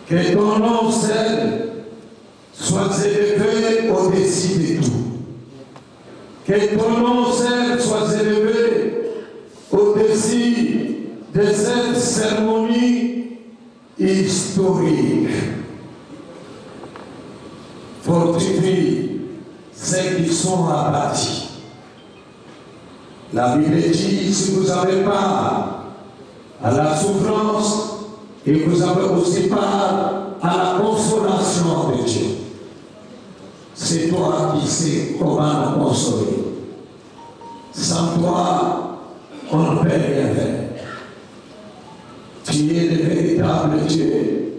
Que ton nom seul soit élevé au-dessus de tout. Que ton nom seul soit élevé au-dessus de cette cérémonie historique. Fortifie ceux qui sont abattus. La Bible dit, si vous avez part à la souffrance, et vous avez aussi part à la consolation de Dieu. C'est toi qui sais comment nous consoler. Sans toi, on ne peut rien faire. Tu es le véritable Dieu.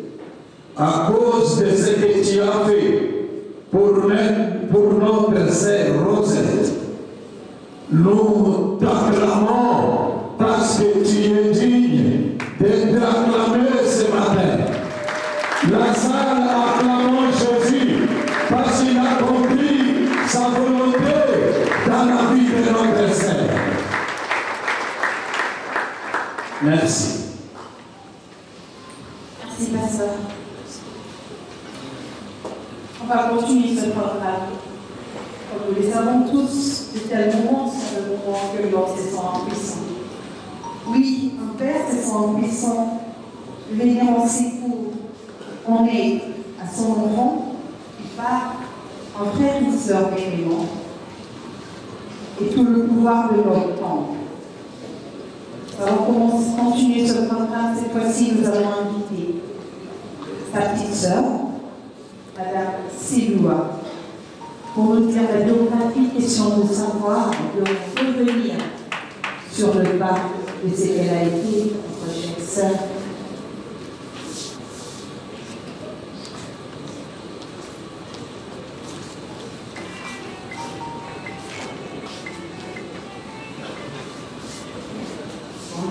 À cause de ce que tu as fait pour notre sœur Rosette, nous t'acclamons parce que tu es digne de t'acclamer ce matin. La salle acclamons Jésus parce qu'il a compris sa volonté dans la vie de notre Seigneur. Merci. Merci, pasteur. On va continuer ce programme. Comme nous les savons tous, de tel moment, c'est le moment que l'on se sent en puissant. Oui, un Père se sent en puissant, venir en secours. On est à son enfant, qui part en frère et sœur bien-aimants, et tout le pouvoir de notre temps. Nous allons continuer ce programme. Cette fois-ci, nous allons inviter sa petite sœur, Madame Siloua, pour nous dire la biographie, question de savoir, de revenir sur le pas de ce qu'elle a été, notre chère sœur.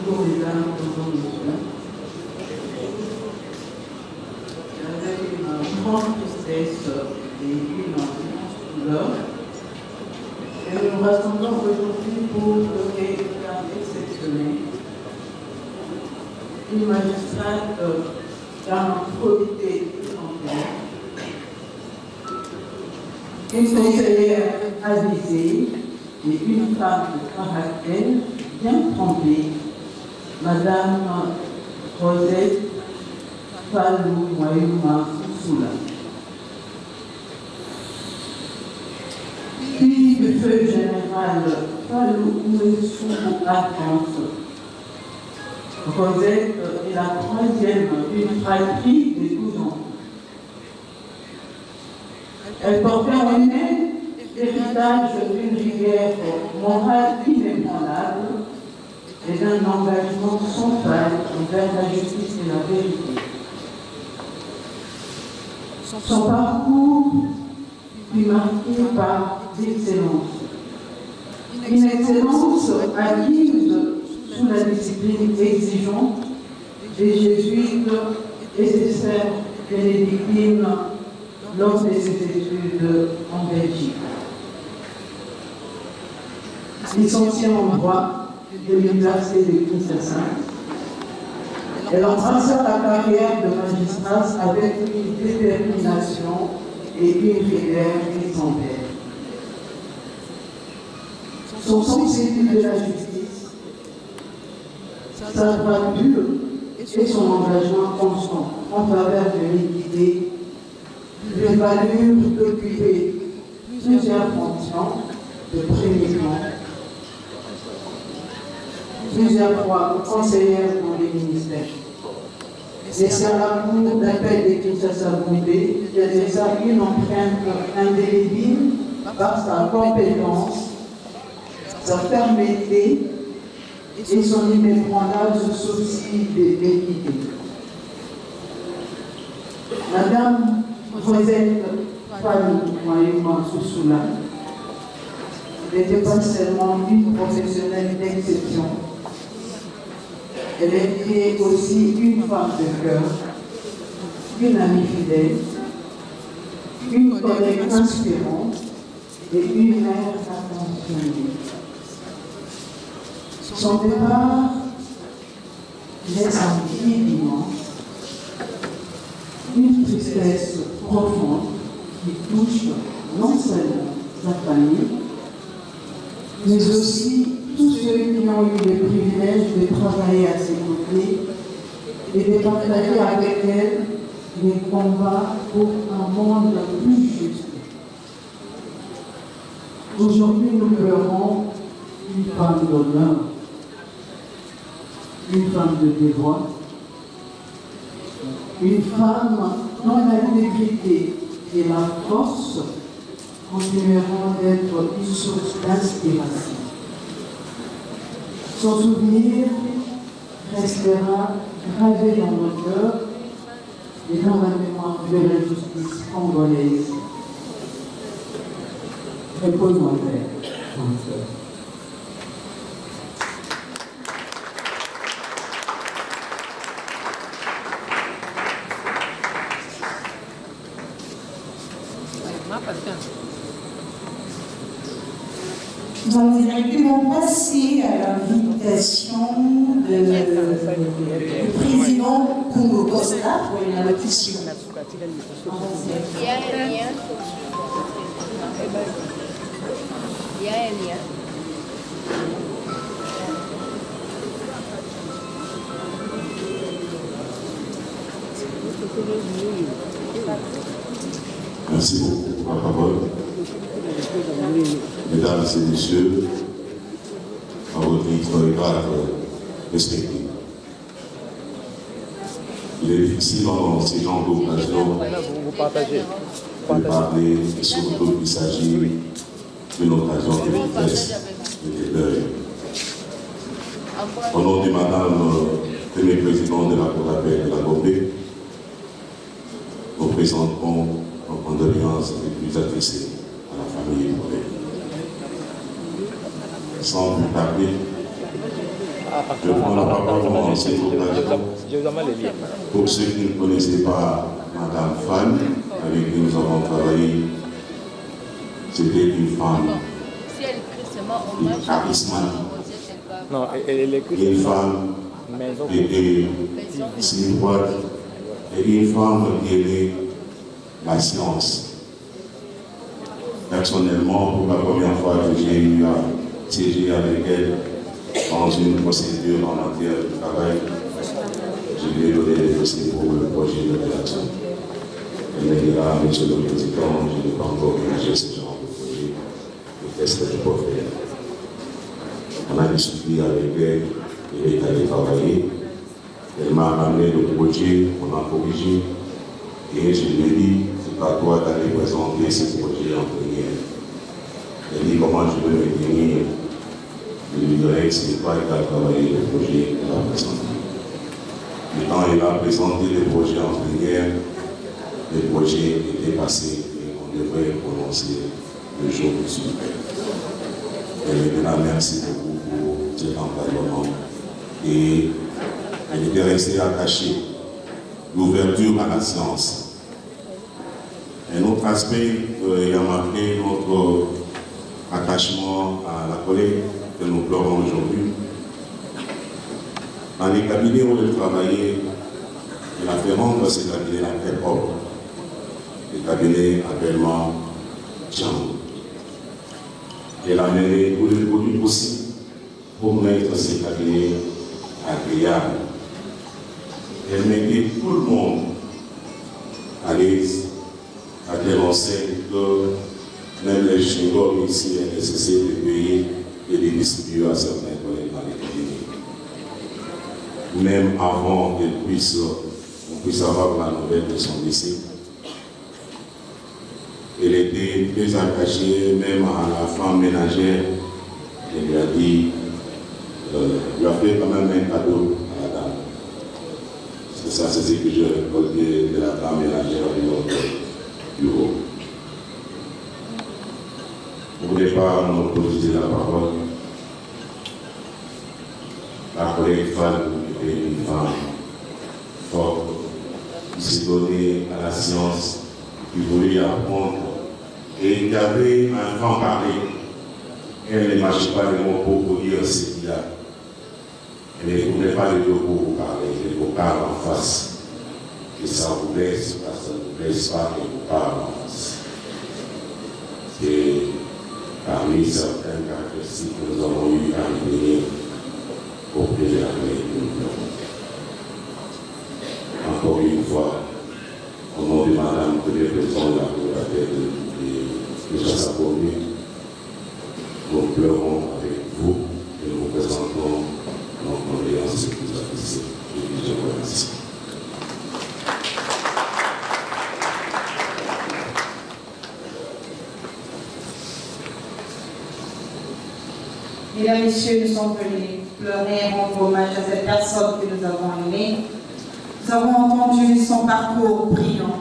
Bonjour mesdames, bonjour messieurs. Avec une grande tristesse et une immense douleur, et nous nous rassemblons aujourd'hui pour donner un cas exceptionnel. Une magistrate d'un probité exemplaire, une conseillère avisée et une femme de caractère bien trempée, Madame Rosette Fallou Moyouma Soula. Fille du feu général Fallou Moyouma à France. Rosette est la troisième d'une fratrie de 12 ans. Elle portait en elle l'héritage d'une rigueur morale inébranlable et d'un engagement sans faille envers la justice et la vérité. Son parcours fut marqué par l'excellence. Une excellence acquise sous la discipline exigeante des jésuites et des sœurs bénédictines lors de ses études en Belgique. Licenciée en droit de l'Université de Kinshasa, elle embrassa la carrière de magistrat avec une détermination et une rigueur exemplaire. Son sens aigu de la justice, sa droiture et son engagement constant en faveur de l'équité lui valurent d'occuper plusieurs fonctions de premier plan, plusieurs fois conseillère dans les ministères. Laissée à la cour d'appel de Kinshasa-Goumbé, elle laissa une empreinte indélébile par sa compétence, sa fermeté et son inébranlable souci de l'équité. Madame Rosette Fallou Moyouma Soula n'était pas seulement une professionnelle d'exception, elle était aussi une femme de cœur, une amie fidèle, une collègue inspirante et une mère attentionnée. Son départ laisse un vide immense, une tristesse profonde qui touche non seulement sa famille, mais aussi tous ceux qui ont eu le privilège de travailler à ses côtés et de partager avec elle les combats pour un monde plus juste. Aujourd'hui, nous pleurons une femme d'honneur, une femme de devoir, une femme dont l'intégrité et la force continueront d'être une source d'inspiration. Son souvenir restera gravé dans nos cœurs et dans la mémoire de la justice congolaise. Repose-moi, Père. Nous allons directement passer à l'invitation du président Congo Costa pour une allocution. Il y a un lien. Il y a un lien. Merci beaucoup pour la parole. Mesdames et messieurs, à votre grade respecté. Il est difficile dans ces genres d'occasions de parler, et surtout qu'il s'agit d'une occasion de vitesse et de deuil. Au nom de Madame Premier Président de la Cour d'appel de la Gombe, nous présentons nos condoléances les plus adressées à la famille congolaise. Sans plus tarder, je prends la parole dans cette occasion pour ceux qui ne connaissaient pas Madame Fan, avec qui nous avons travaillé. C'était une femme charismatique, une femme qui était sylvoise et une femme qui aimait la science. Personnellement, pour la première fois que j'ai eu à siéger avec elle dans une procédure en matière de travail, je lui ai donné les dossiers pour le projet de rédaction. Elle me dira, Monsieur le Président, je n'ai pas encore ménagé ce genre de projet, mais qu'est-ce que je peux faire? On a discuté avec elle, elle est allée travailler, elle m'a amené le projet, on a corrigé, et je lui ai dit, c'est pas toi d'aller présenter ce projet en plénière. Elle dit, comment je veux me tenir? Je lui dirais que c'est toi qui as travaillé le projet qu'elle a présenté. Et quand elle a présenté le projet en plénière, le projet était passé et on devrait prononcer le jour du suivant. Elle me dit merci beaucoup pour cet encadrement. Et elle était restée attachée. L'ouverture à la science. Un autre aspect qui a marqué notre attachement à la collègue que nous pleurons aujourd'hui. Dans les cabinets où elle travaillait, elle a fait rendre ces cabinets très propres. Les cabinets actuellement chambres. Elle a mené tous les produits possibles pour mettre ces cabinets agréables. Elle mettait tout le monde à l'aise, à tel enseigne que même les chewing-gums ici est nécessaire de payer et de distribuer à certains collègues dans les cabinets. Même avant qu'on puisse avoir la nouvelle de son décès, elle était très attachée même à la femme ménagère. Elle lui a dit, lui a fait quand même un cadeau à la dame. C'est ça, c'est ce que je récolte de la dame ménagère de notre bureau. Au départ, nous posons la parole. La collègue Fan était une femme forte, qui s'est donnée à la science, qui voulait apprendre et qui avait un franc parler. Elle ne marchait pas les mots pour dire ce qu'il y a. Elle ne voulait pas les mots pour parler, elle les parler en face. que ça vous blesse, parce que ça ne blesse pas et vous parle. Et parmi certaines caractéristiques que nous avons eu à venir auprès de la République. Encore une fois, au nom de Madame que les présidents de la Cour de Chassapomi, nous pleurons avec vous et nous vous présentons nos condoléances et vous appréciez. Je vous remercie. Mesdames, Messieurs, nous sommes venus pleurer et rendre hommage à cette personne que nous avons aimée. Nous avons entendu son parcours brillant.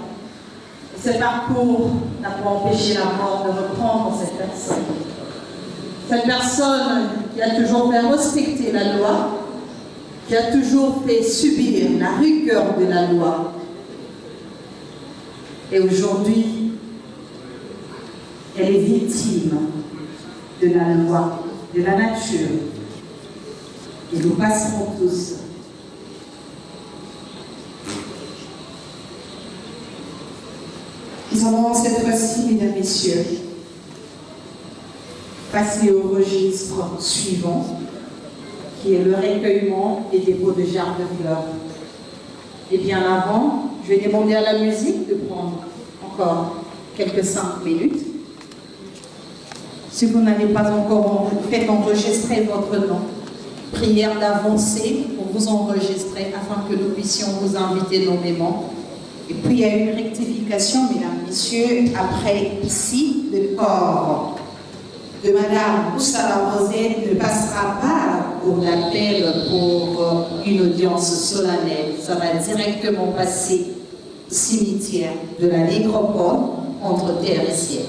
Et ce parcours n'a pas empêché la mort de reprendre cette personne. Cette personne qui a toujours fait respecter la loi, qui a toujours fait subir la rigueur de la loi. Et aujourd'hui, elle est victime de la loi, de la nature. Et nous passerons tous. Nous allons cette fois-ci, mesdames, messieurs, passer au registre suivant, qui est le recueillement et dépôt de jarres de fleurs. Et bien avant, je vais demander à la musique de prendre encore quelques 5 minutes. Si vous n'avez pas encore fait enregistrer votre nom, prière d'avancer pour vous enregistrer afin que nous puissions vous inviter nommément. Et puis il y a une rectification, mesdames, messieurs, après ici, le corps de Madame Oussala Rosé ne passera pas pour l'appel pour une audience solennelle. Ça va directement passer au cimetière de la nécropole entre terre et ciel.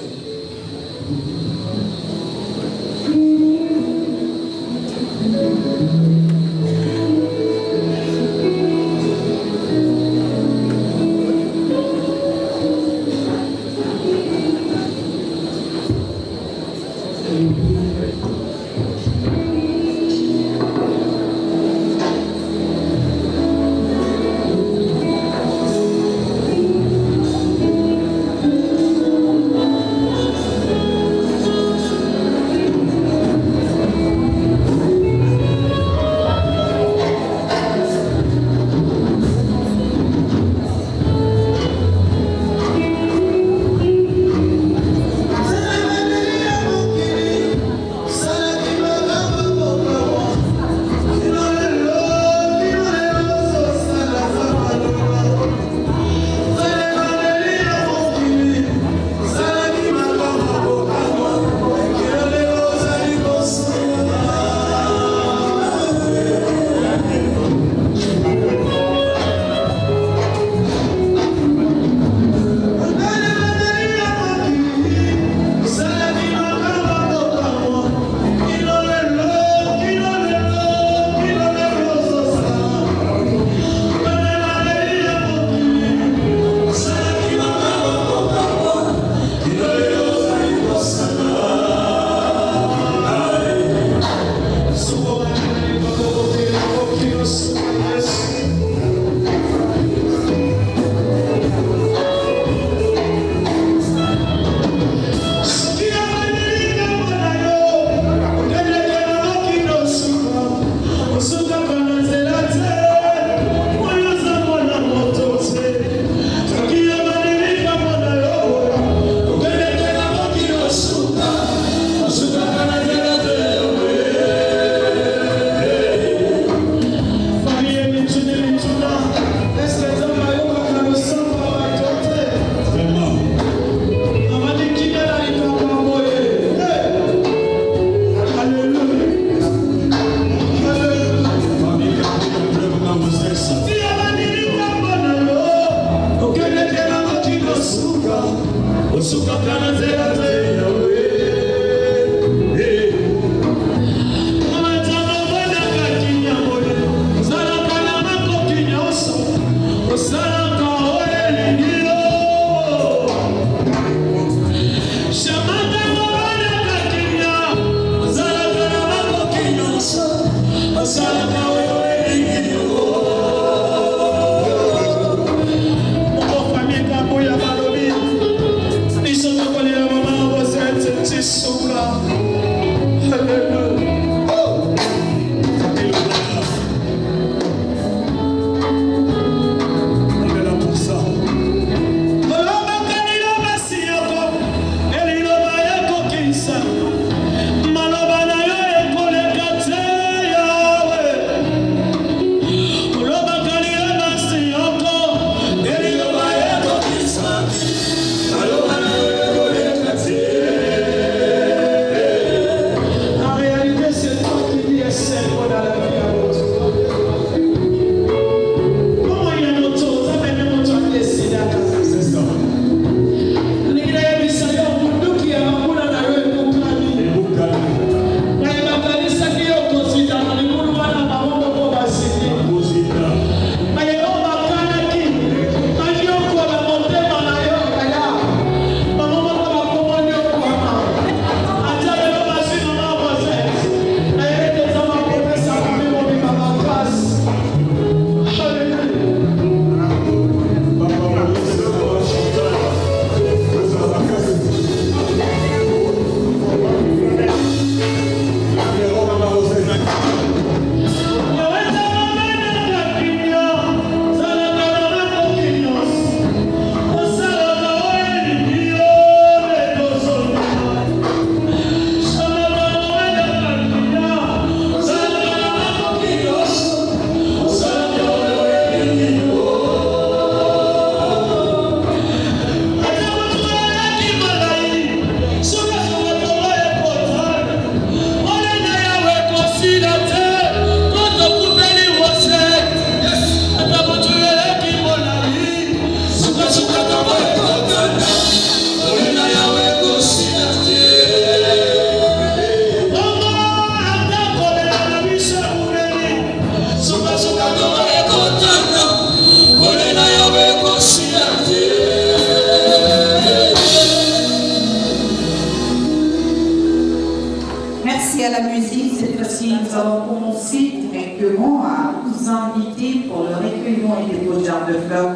également à vous inviter pour le recueillement et dépôt de jarres de fleurs.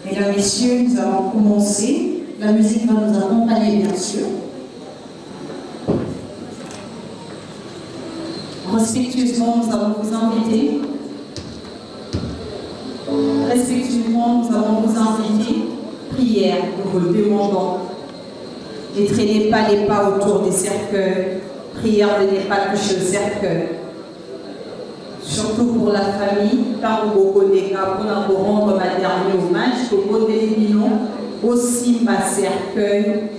Mesdames, Messieurs, nous allons commencer. La musique va nous accompagner, bien sûr. Respectueusement, nous allons vous inviter. Respectueusement, nous allons vous inviter. Prière, nous vous le demandons. Ne traînez pas les pas autour des cercueils. Prière de ne pas toucher le cercueil. Surtout pour la famille, car vous connaissez pour rendre ma dernière hommage, pour vous aussi ma cercueil,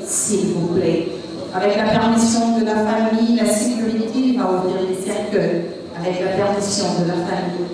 s'il vous plaît. Avec la permission de la famille, la sécurité va ouvrir les cercueils. Avec la permission de la famille.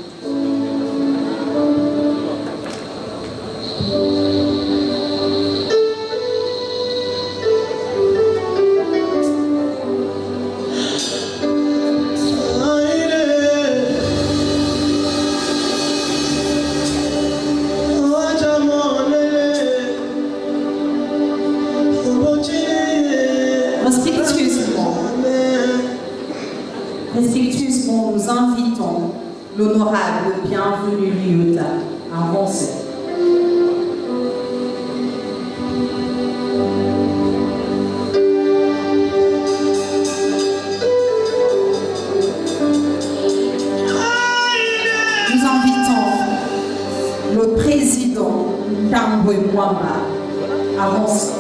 Respectueusement, nous invitons l'honorable bienvenu Liota à avancer. Nous invitons le président Tambwe Mwamba à avancer.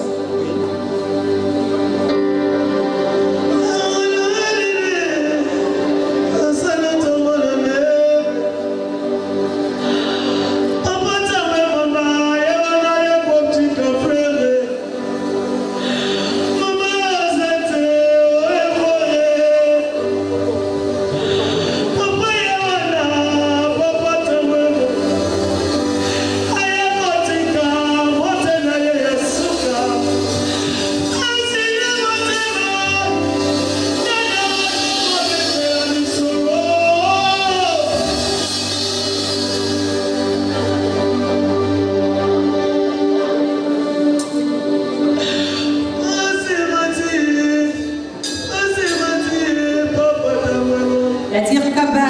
La dirkaba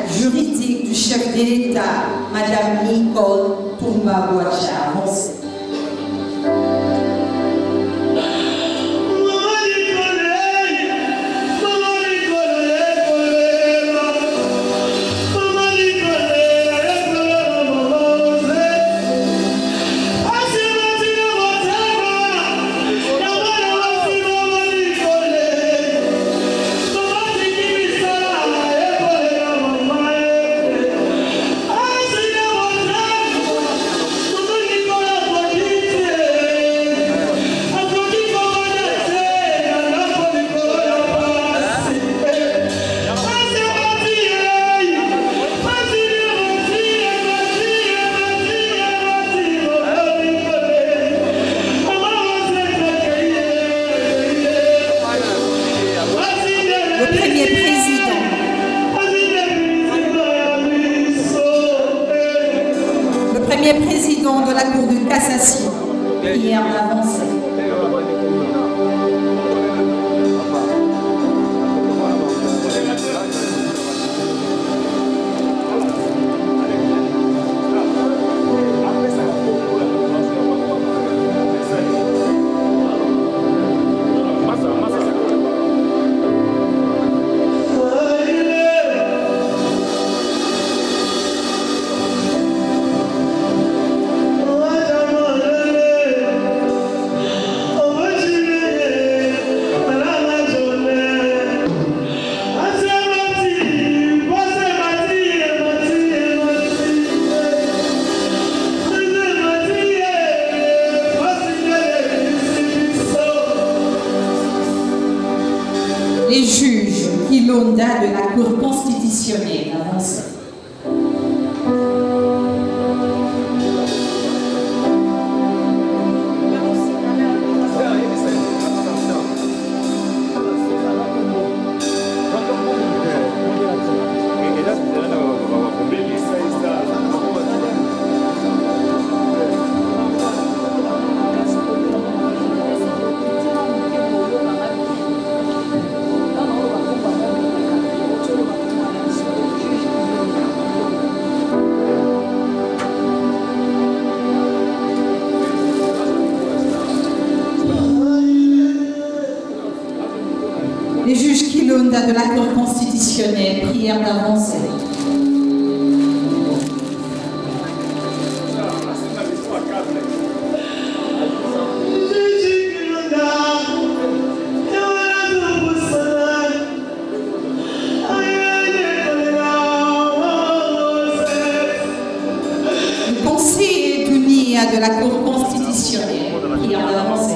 juridique du chef de l'État, Madame Nicole Toumba Bouacha, avance. Premier président de la Cour de cassation, prière d'avancer. Les juges Kilonda de la Cour constitutionnelle avancent. de la Cour constitutionnelle, prière d'avancer. Le Conseil d'Unie de la Cour constitutionnelle, prière d'avancer.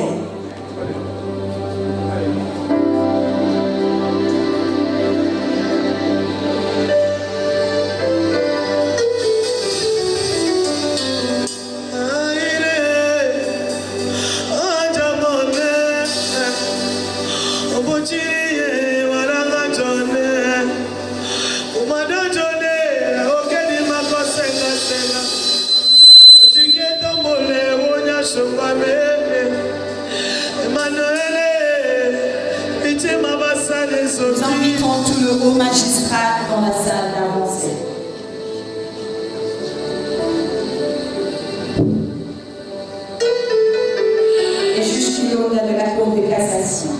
Nous invitons tout le haut magistrat dans la salle d'avancer. Et juge Kiloda de la Cour de cassation.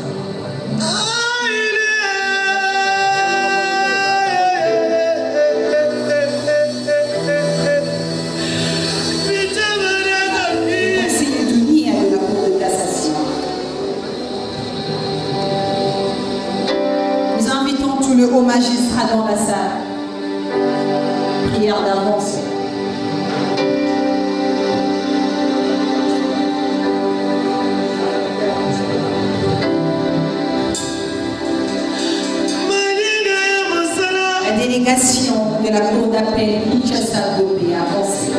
Le haut magistrat dans la salle. Prière d'avancer. La délégation de la Cour d'appel Kinshasa-Gobé avancée.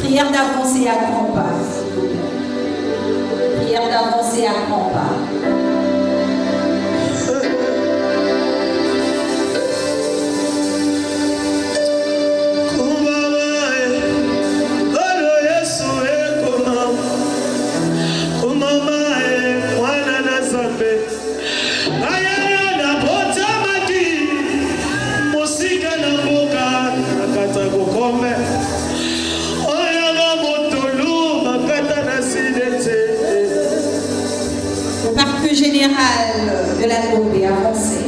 Prière d'avancer à grands pas. Prière d'avancer à grands pas. secrétaire général de la Gombe, avancez.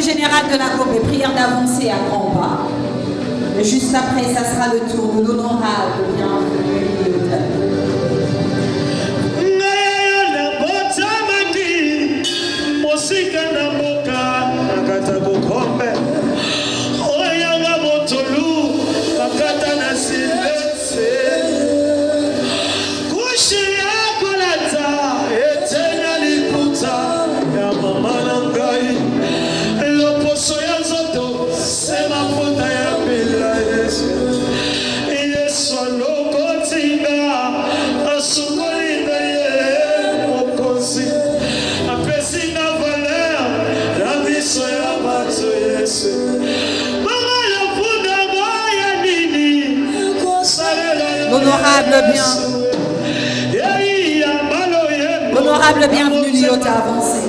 Général de la Gombe, prière d'avancer à grands pas. Et juste après, ça sera le tour de l'honorable bienvenue. L'honorable bienvenue Liota, avancé.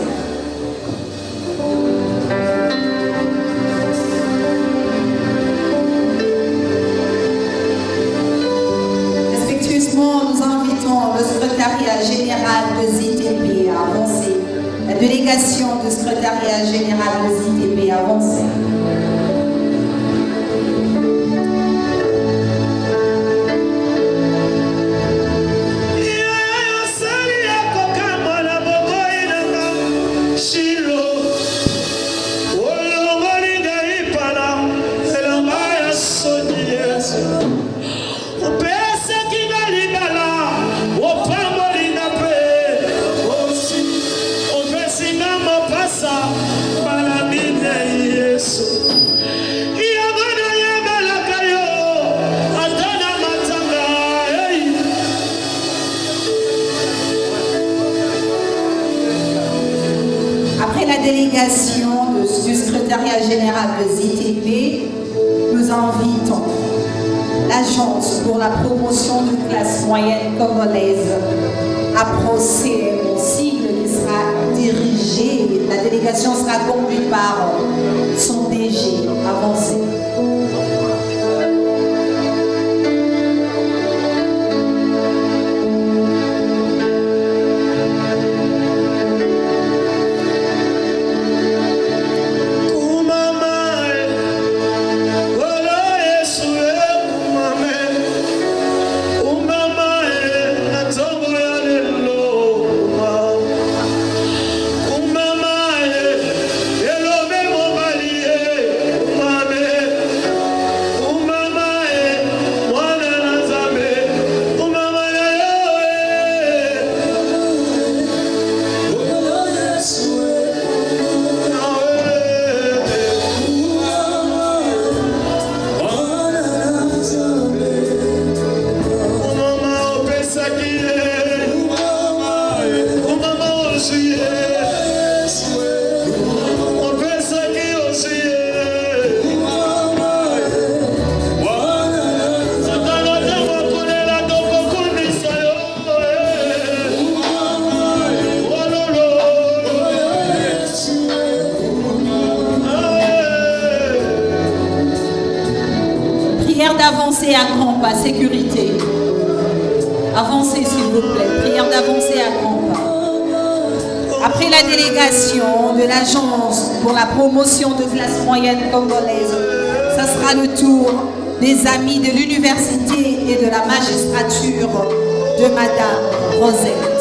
Respectueusement, nous invitons le secrétariat général de ZTP à avancer. La délégation du secrétariat général de ZTP à avancer. Du secrétariat général de ZTP, nous invitons l'Agence pour la promotion de classe moyenne congolaise à procéder au sigle qui sera dirigé. La délégation sera conduite par son DG avancé. D'avancer à grands pas, sécurité. Avancez s'il vous plaît, prière d'avancer à grands pas. Après la délégation de l'Agence pour la promotion de classe moyenne congolaise, ça sera le tour des amis de l'université et de la magistrature de Madame Rosette.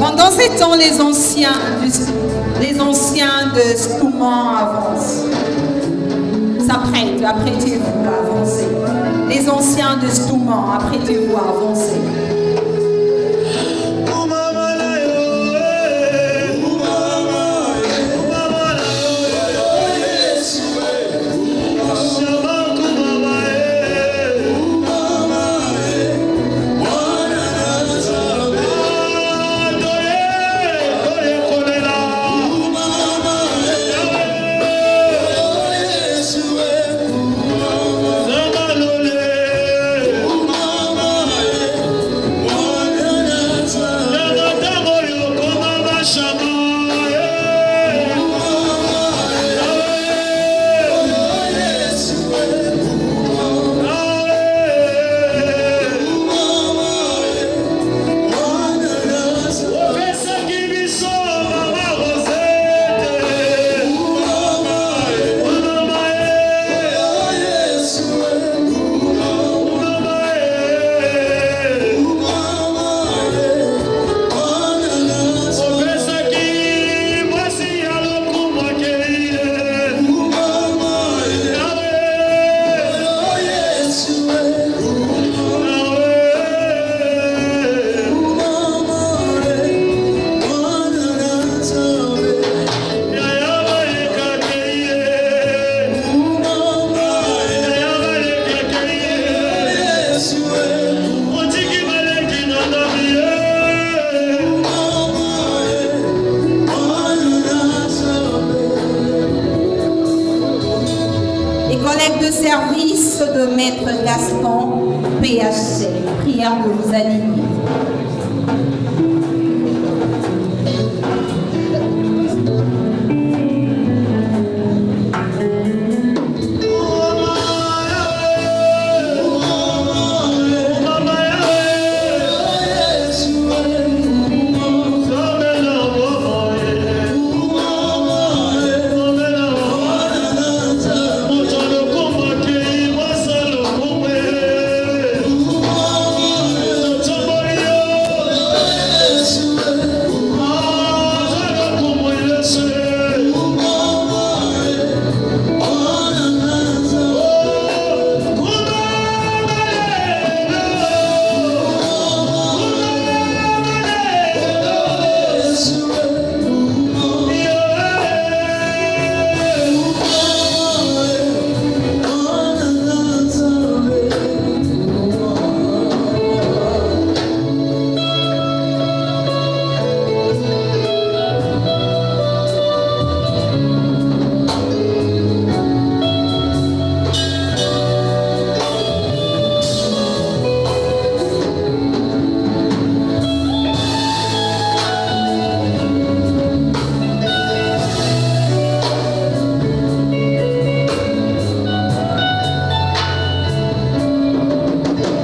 Pendant ces temps, les anciens de Stouman avancent. Apprêtez-vous à avancer. Les anciens de Stouman, apprêtez-vous à avancer. Service de Maître Gaston, PHC. Prière de vous aligner.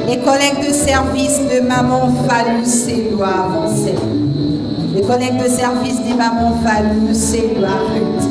Les collègues de service de Maman Fallou doivent avancer. Les collègues de service de Maman Fallou doivent arrêter.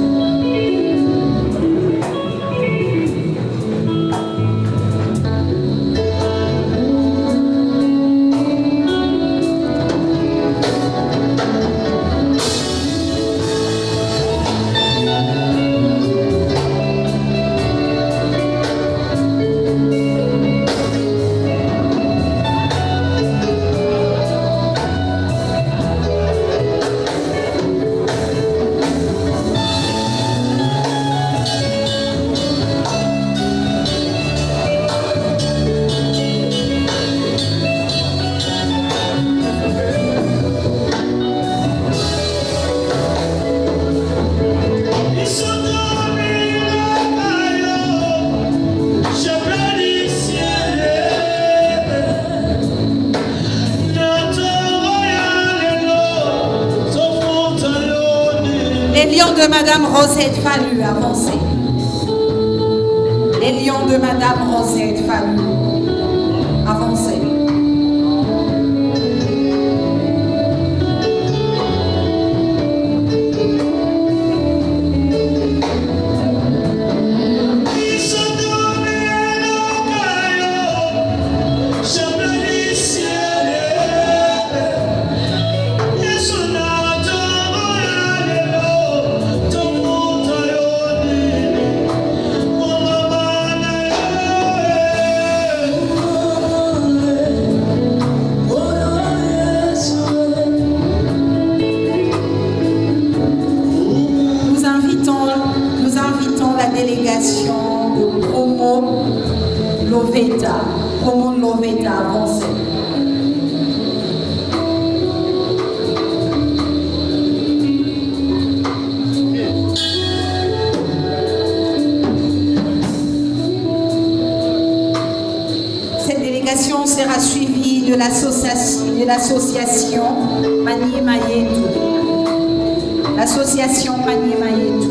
Les lions de Madame Rosette Fallou, avancez. Les lions de Madame Rosette Fallou, avancez. Yes, sauver ta avancée. Cette délégation sera suivie de l'association Maniema Yetu. L'association Maniema Yetu.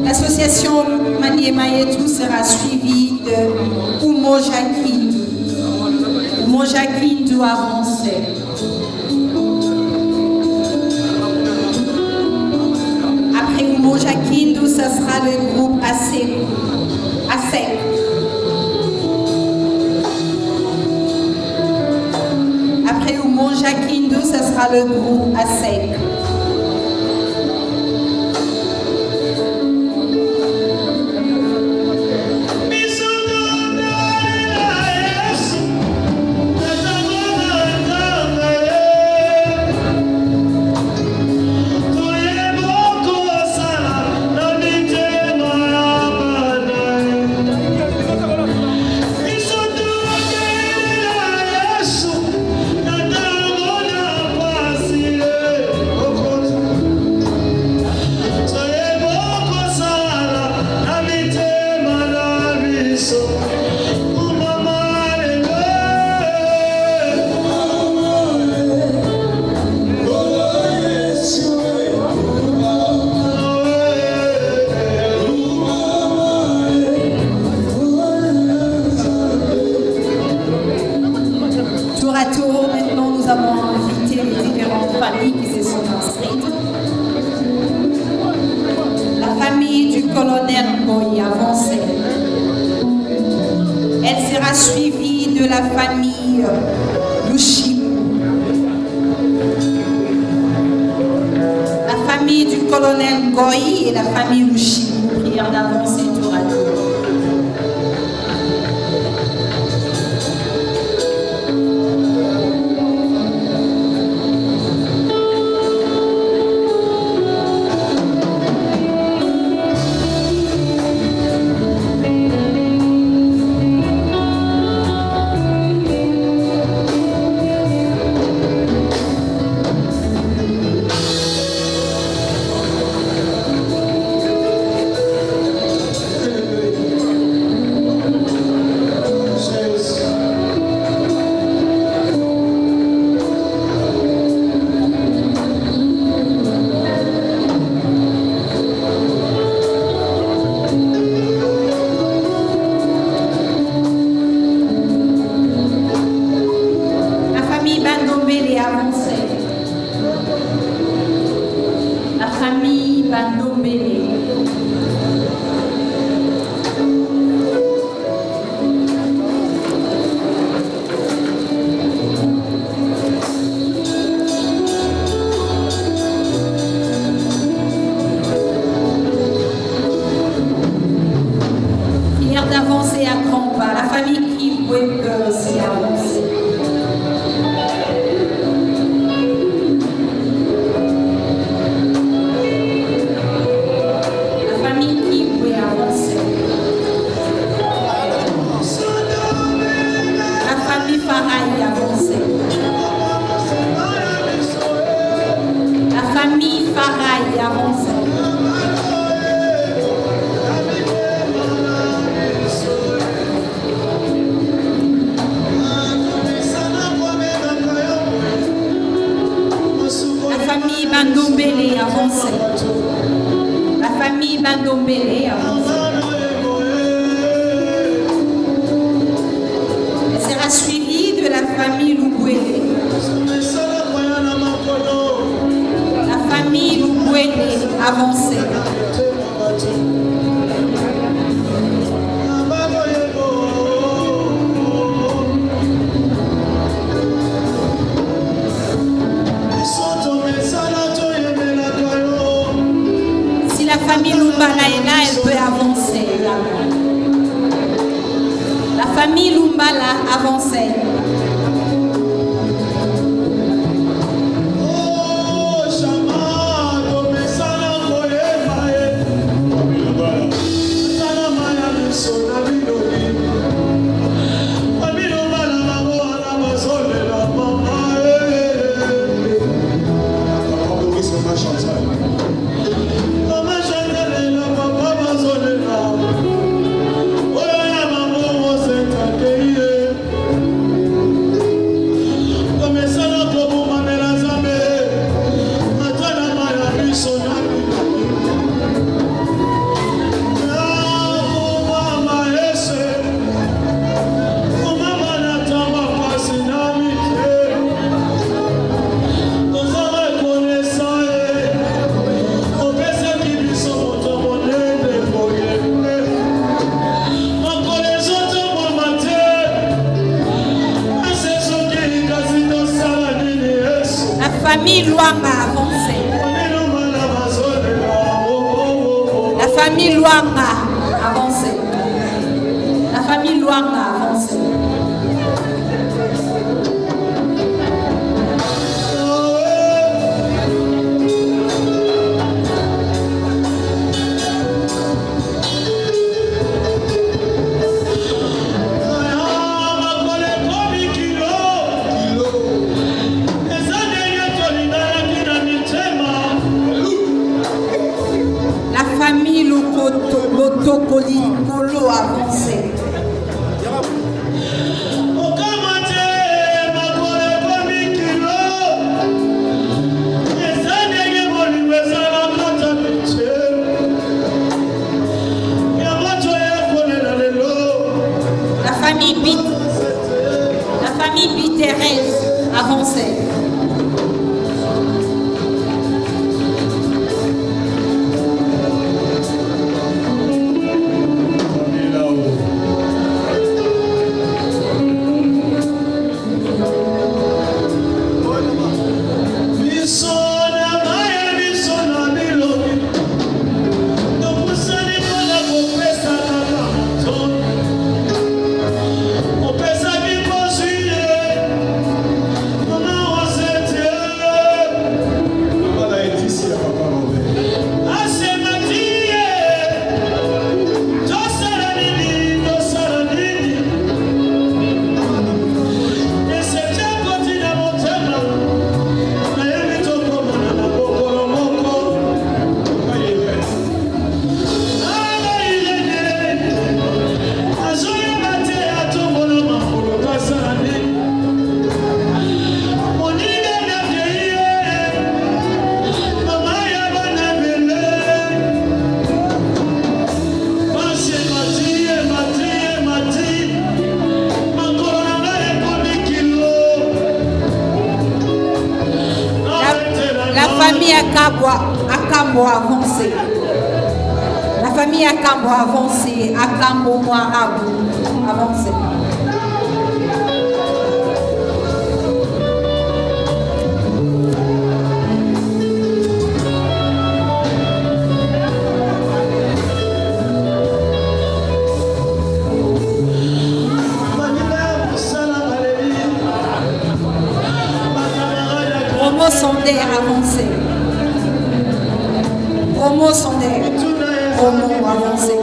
L'association Maniema Yetu sera suivie de Umoja Kindu. Umoja Kindu avancé. Après Umoja Kindu, ce sera le groupe ASEC. Après Umoja Kindu, ce sera le groupe ASEC. Tour à tour, maintenant nous avons invité les différentes familles qui se sont inscrites. La famille du colonel Ngoyi avancé. Elle sera suivie de la famille Lushiku. La famille du colonel Ngoyi et la famille Lushiku. Prière d'avancer tour à tour. La famille Bandombele. Prière d'avancer à grands pas. La famille qui peut aussi avancer. famille Bandombele avancé. Elle sera suivie de la famille Lubwele. La famille Lubwele avancée. Si la famille Lumbala est là, elle peut avancer également. La famille Lumbala avançait. Famille Luanga avancée. La famille Luanga avancée. La famille Luanga avancée. Lotokoli Kolo avancé. La famille Biterès avancé. Akambo avancé. La famille Akambo avancé. Akambo Moarabu avancé. Promo Sondaire avancé. Promo Sondaire. Promo avancé.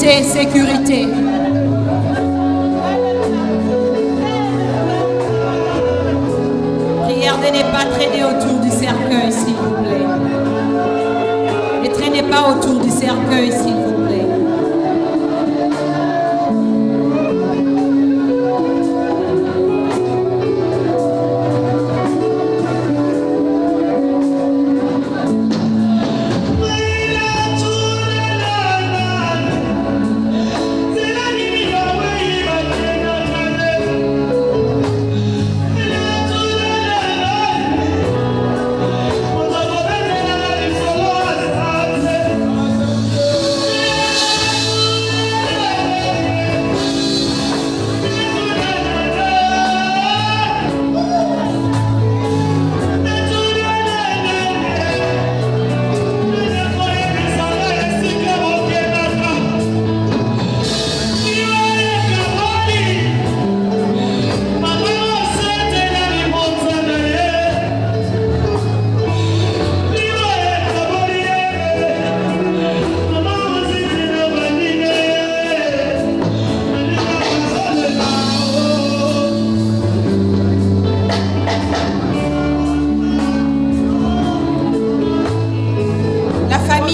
Sécurité, sécurité. Prière de ne pas traîner autour du cercueil, s'il vous plaît. Ne traînez pas autour du cercueil, s'il vous plaît.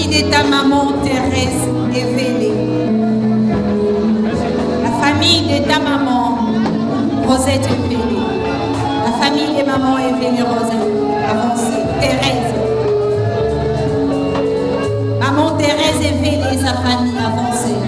De ta maman Thérèse est vélée. La famille de ta maman Rosette est vélée. La famille de maman est vélée, Rosette. Avancez. Thérèse. Maman Thérèse est vélée, sa famille avancée.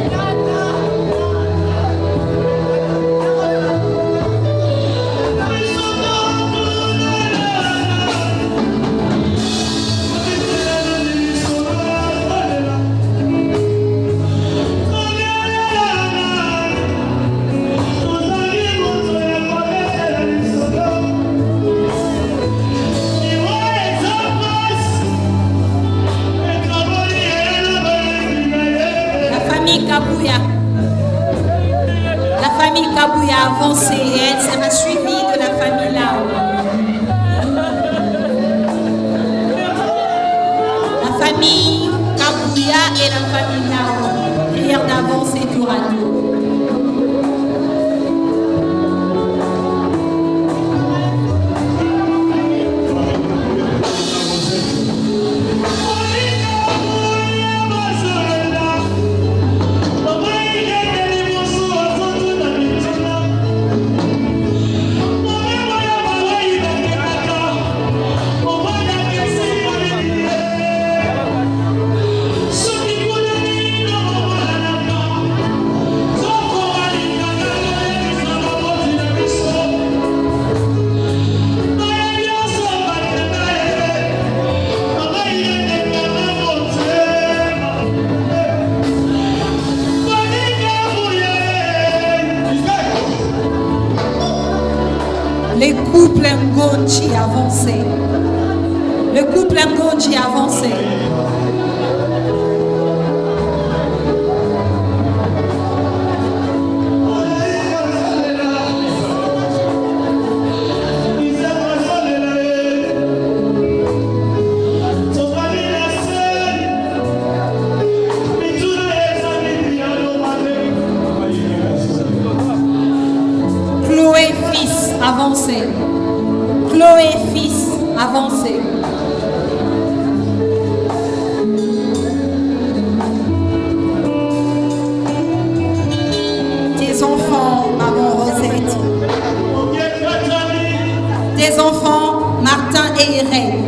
La famille Kabouya a avancé et elle sera suivie de la famille Lao. La famille Kabouya et la famille Lao. Prière d'avancer tour à tour. Le couple Ngonji avancé. Le couple Ngonji avancé. Chloé fils avancé. Chloé fils avancé. Tes enfants, maman Rosette. Tes enfants, Martin et Irène.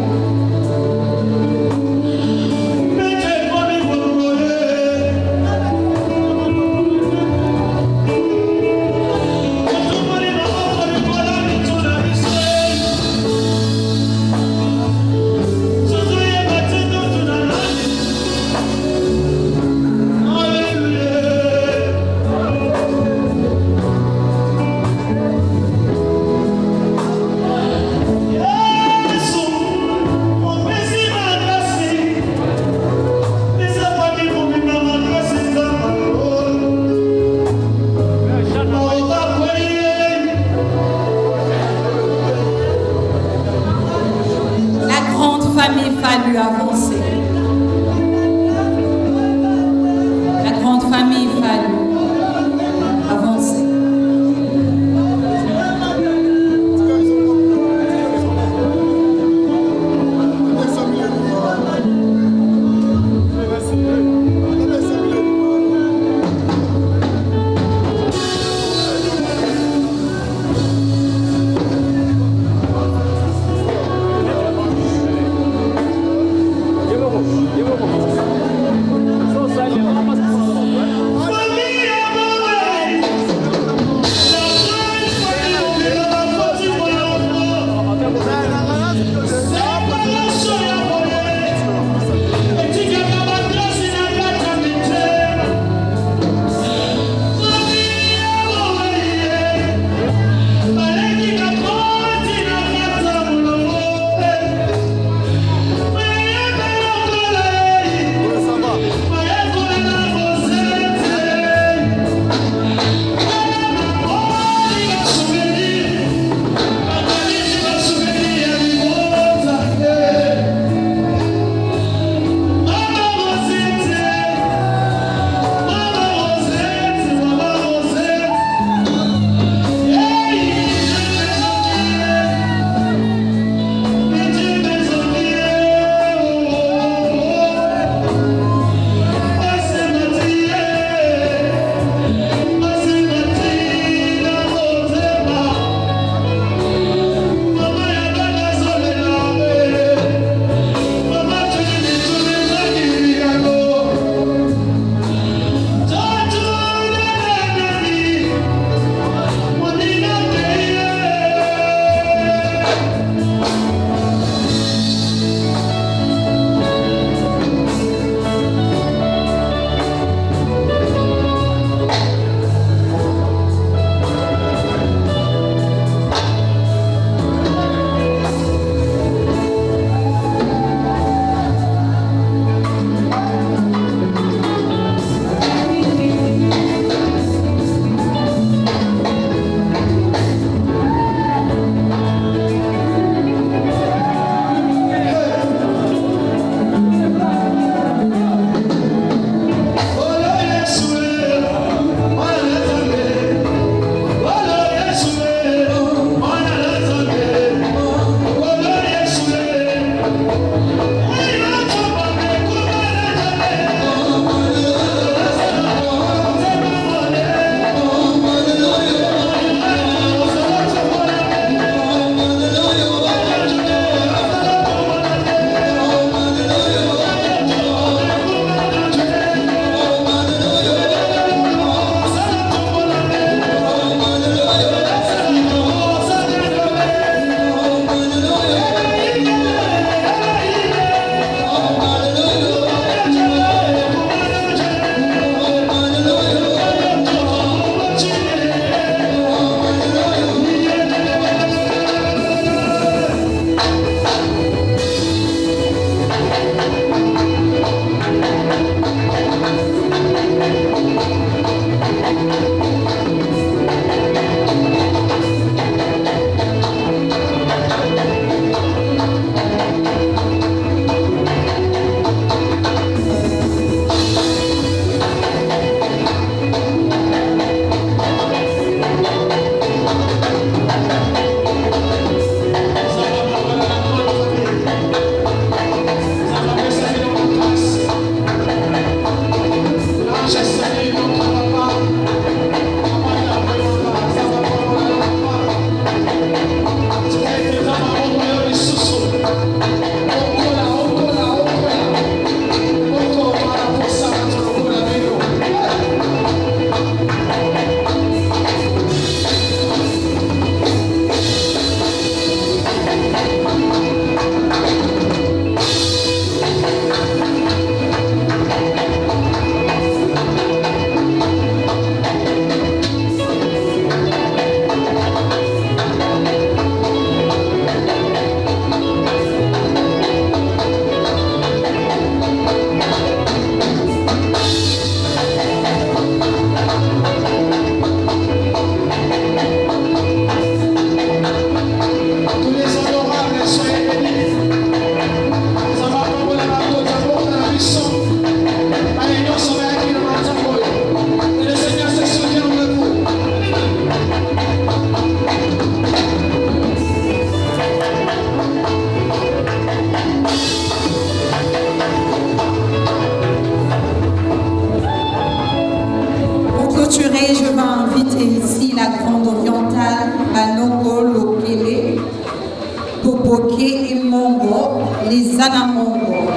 Topoké et Mongo, les Anamongo.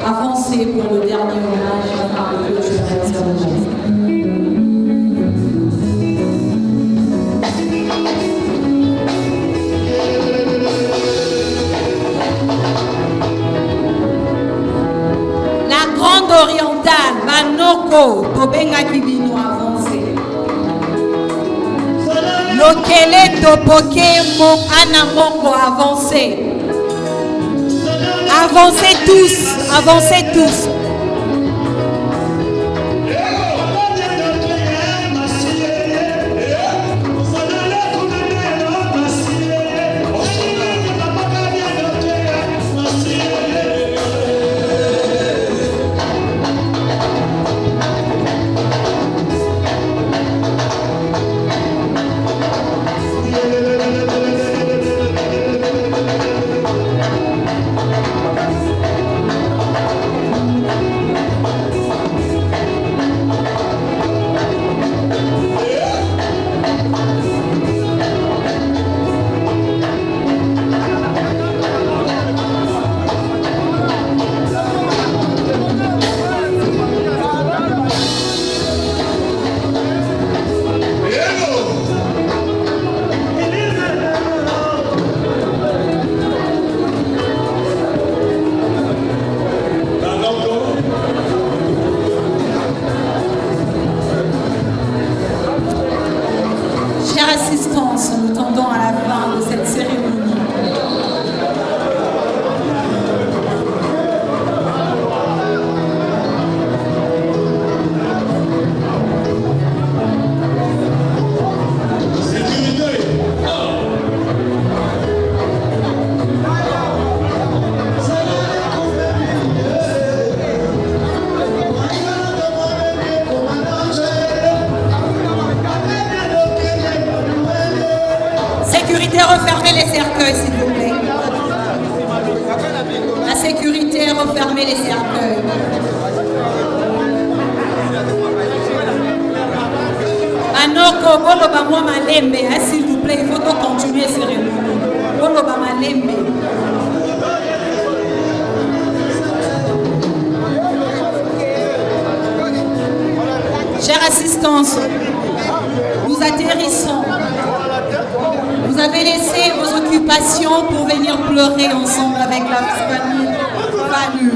Avancez pour le dernier hommage afin de clôturer cette cérémonie. La Grande Orientale, Manoko, Tobenga Kibino, avancez. Lokele Topoké Anamongo, avancez. Avancez tous, avancez tous. Nous tendons à la fin de cette cérémonie. Refermez les cercueils, s'il vous plaît. La sécurité, refermez les cercueils. Anoko, Boloba Malembe, s'il vous plaît, il faut continuer la cérémonie. Boloba Malembe. Chère assistance, nous atterrissons. Vous avez laissé vos occupations pour venir pleurer ensemble avec la famille Fallu.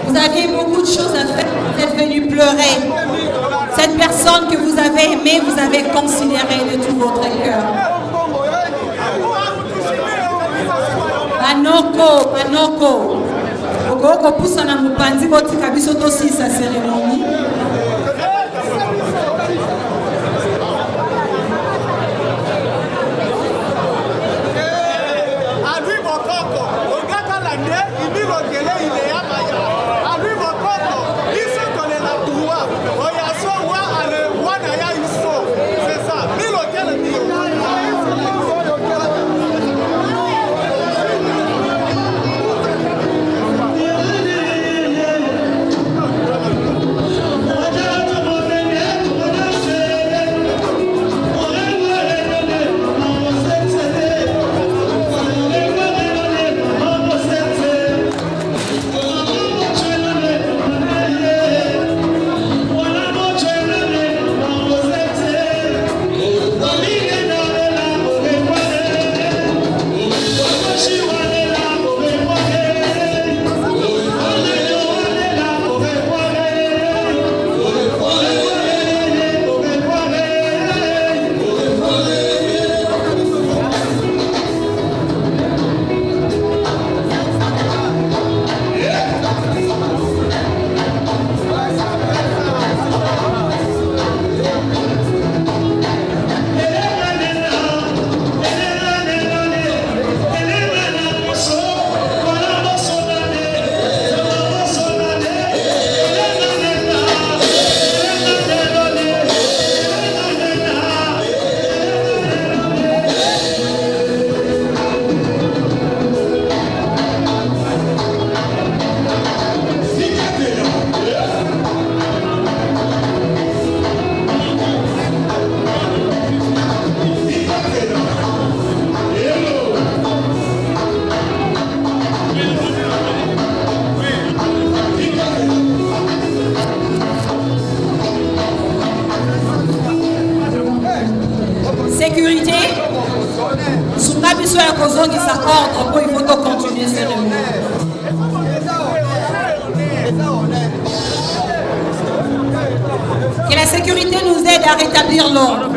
Vous aviez beaucoup de choses à faire, vous êtes venus pleurer. Cette personne que vous avez aimée, vous avez considérée de tout votre cœur. Manoko, Manoko. Okoko poussana mupanzi botika biso tosi sa cérémonie. Yeah. sécurité, sous la mission à cause de sa ordre pour il faut continuer cette cérémonie. Que la sécurité nous aide à rétablir l'ordre.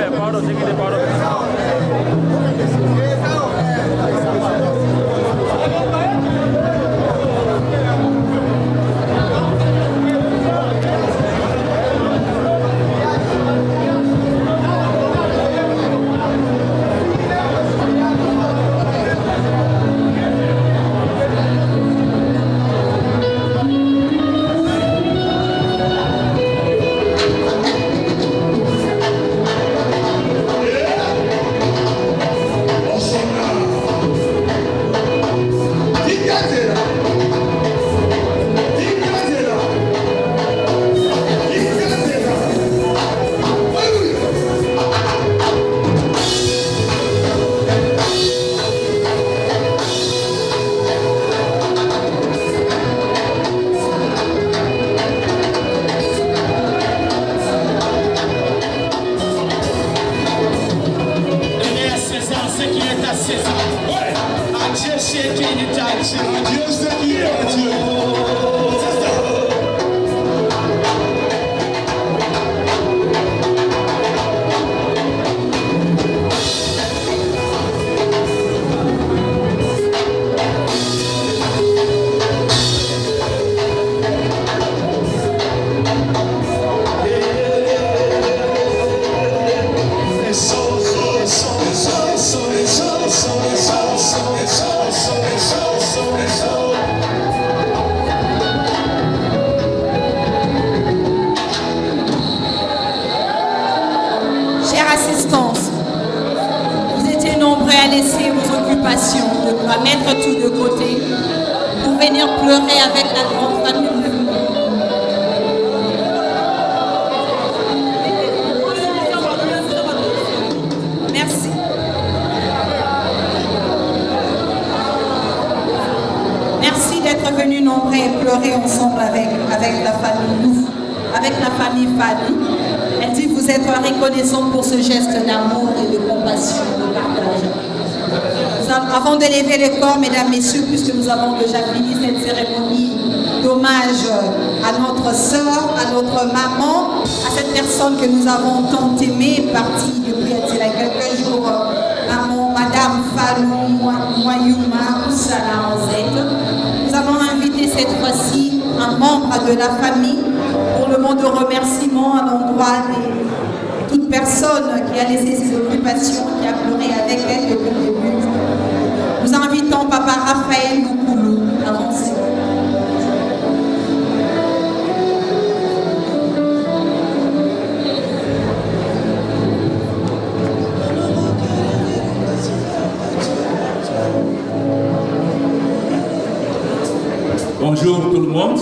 À mettre tout de côté pour venir pleurer avec la grande famille. Merci. Merci d'être venus nombreux et pleurer ensemble avec la famille, avec la famille Fadi. Elle dit vous êtes reconnaissants pour ce geste d'amour et de compassion, de partage. Avant de lever le corps, mesdames, messieurs, puisque nous avons déjà fini cette cérémonie d'hommage à notre sœur, à notre maman, à cette personne que nous avons tant aimée, partie depuis il y a quelques jours, Madame Falou Moyouma Oussala Ozette. Nous avons invité cette fois-ci un membre de la famille pour le mot de remerciement à l'endroit de toute personne qui a laissé ses occupations, qui a pleuré avec elle depuis le début. Nous invitons Papa Raphaël Moukoulou à avancer. Bonjour tout le monde.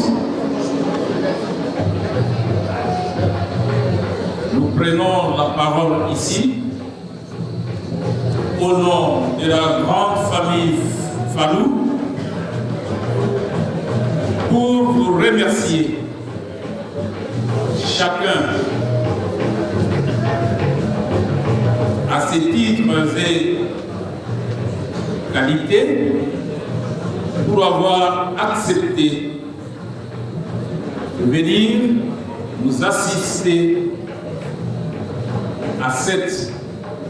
Nous prenons la parole ici au nom de la grande famille Falou pour vous remercier chacun à ses titres et qualités pour avoir accepté de venir nous assister à cette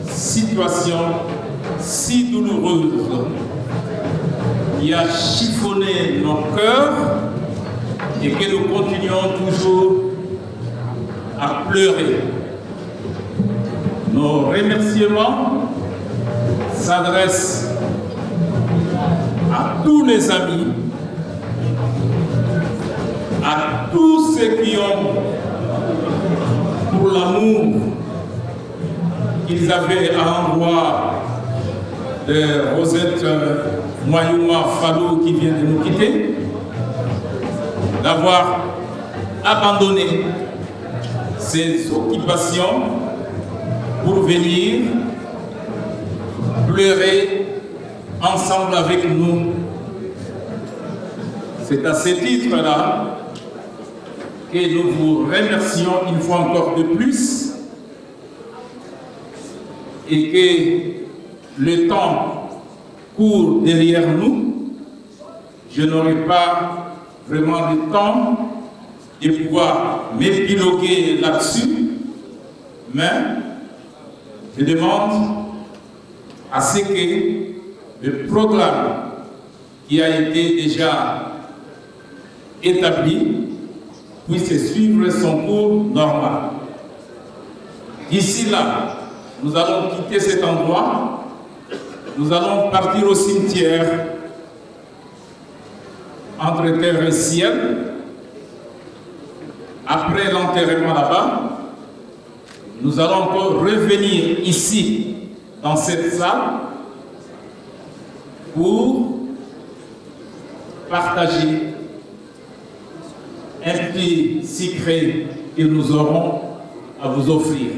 situation si douloureuse qui a chiffonné nos cœurs et que nous continuons toujours à pleurer. Nos remerciements s'adressent à tous les amis, à tous ceux qui ont, pour l'amour qu'ils avaient à l'endroit de Rosette Moyouma Falou qui vient de nous quitter, d'avoir abandonné ses occupations pour venir pleurer ensemble avec nous. C'est à ce titre-là que nous vous remercions une fois encore de plus et que le temps court derrière nous, je n'aurai pas vraiment le temps de pouvoir m'épiloguer là-dessus, mais je demande à ce que le programme qui a été déjà établi puisse suivre son cours normal. D'ici là, nous allons quitter cet endroit, nous allons partir au cimetière entre terre et ciel. Après l'enterrement là-bas, nous allons encore revenir ici, dans cette salle, pour partager un petit secret que nous aurons à vous offrir.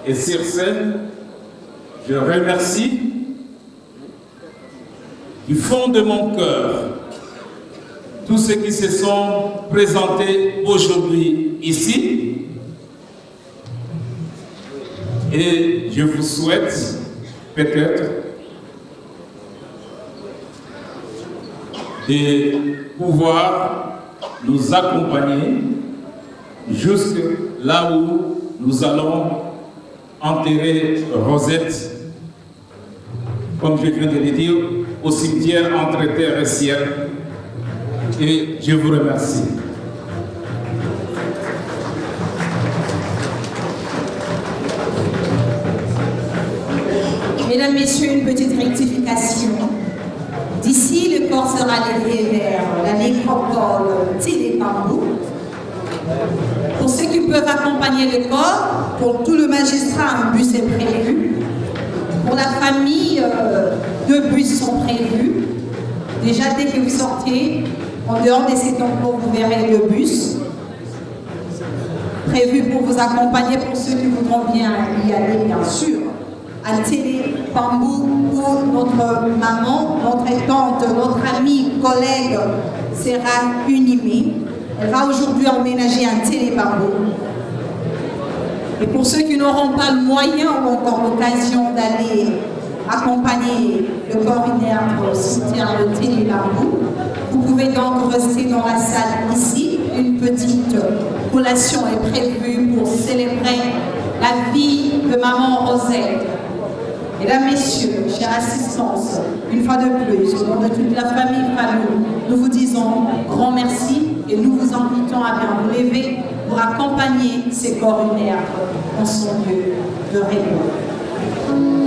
Et sur ce, je remercie du fond de mon cœur tous ceux qui se sont présentés aujourd'hui ici. Et je vous souhaite peut-être de pouvoir nous accompagner jusque là où nous allons enterrer Rosette, comme je viens de le dire, au cimetière entre terre et ciel. Et je vous remercie. Mesdames, Messieurs, une petite rectification. D'ici, le corps sera levé vers la nécropole Télépambou. Pour ceux qui peuvent accompagner le corps, pour tout le magistrat, un bus est prévu. Pour la famille, 2 bus sont prévus. Déjà, dès que vous sortez, en dehors de ces tampons, vous verrez le bus prévu pour vous accompagner, pour ceux qui voudront bien y aller, bien sûr. À Télépambou, où notre maman, notre tante, notre amie, collègue sera inhumée. Elle va aujourd'hui emménager à Télépambou. Et pour ceux qui n'auront pas le moyen ou encore l'occasion d'aller accompagner le corps inerte au cimetière de Télépambou, vous pouvez donc rester dans la salle ici. Une petite collation est prévue pour célébrer la vie de maman Rosette. Mesdames, Messieurs, chère assistance, une fois de plus, au nom de toute la famille Fallou, nous vous disons grand merci et nous vous invitons à bien vous lever pour accompagner ces corps inertes en son lieu de repos.